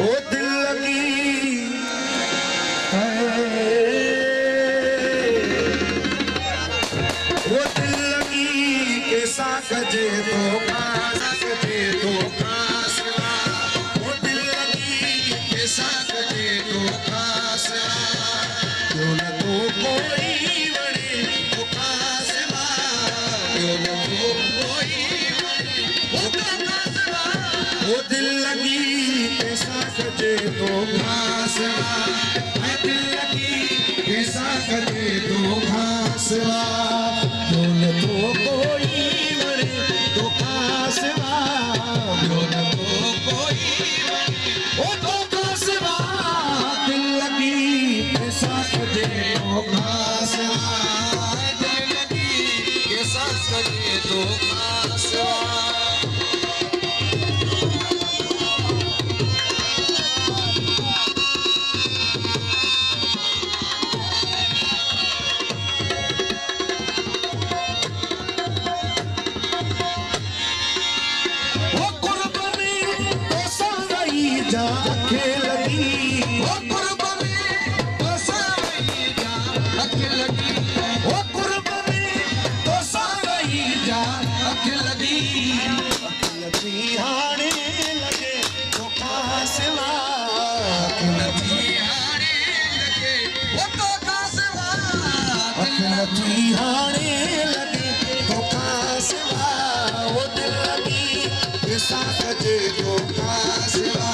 ओ दिल लगी वो दिल लगी कैसा गजे तो गजे तो खासरा वो दिल लगी कैसा गजे तो खासरा क्यों न तो कोई बड़े तो खासरा क्यों न तो कोई बड़े वो दिल लगी कैसा गजे तो खासरा दिल लगी कैसा गजे तो खासरा तो कोई बड़े तो खासवा तो कोई ओ तो खासवा दिल लगी कैसा कजे तो खासवा दिल लगी कैसा कजे तो खासवा आँखें लगी वो कुर्बानी तो सारी जा आँखें लगी वो कुर्बानी तो सारी जा आँखें लगी हाने लगे तो खासवा हाने लगे वो तो खासवा हाने लगे तो खासवा वो दिल लगी कैसा गजे तो खासवा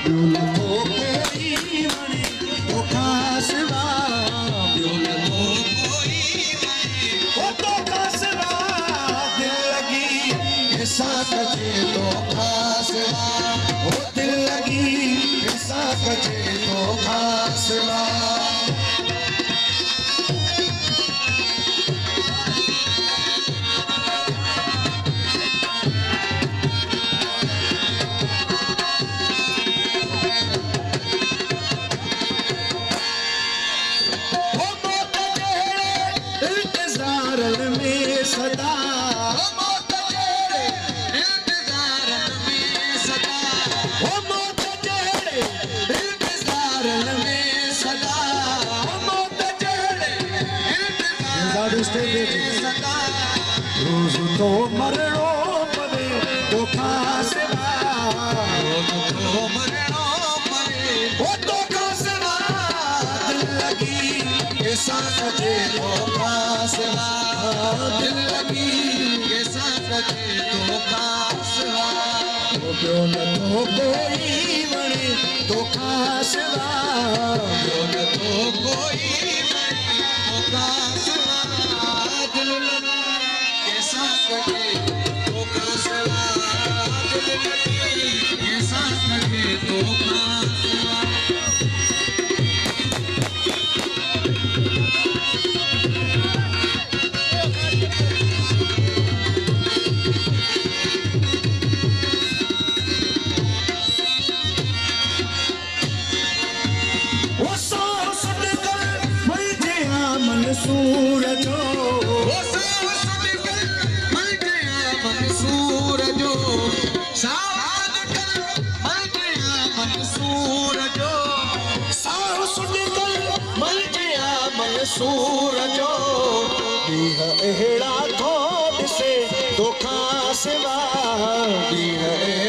ब्योल तो कोई बने तो खासवा ब्योल तो कोई बने वो तो खासवा दिल लगी कैसा गजे तो खासवा वो दिल लगी कैसा गजे तो खासवा में सदा मौत जेड़े इंतजार में सदा वो मौत जेड़े इंतजार में सदा वो मौत जेड़े इंतजार में सदा रोज तो मरणो पवे तो खासवा रोज तो मरणो पवे वो तो खासवा दिल लगी कैसा गजे तो खासवा दिल लगी कैसा गजे तो खासवा ब्योल तो कोई बने तो खासवा ब्योल तो कोई बने तो खासवा दिल लगी कैसा गजे तो खासवा दिल लगी कैसा गजे तो खासवा सूरजो वो सुन कर मर गया मंसूर जो सावन कर मर गया मंसूर जो साव सुन कर मर गया मंसूर जो दीह अहिड़ा थो ॾिसे तो खासवा दीह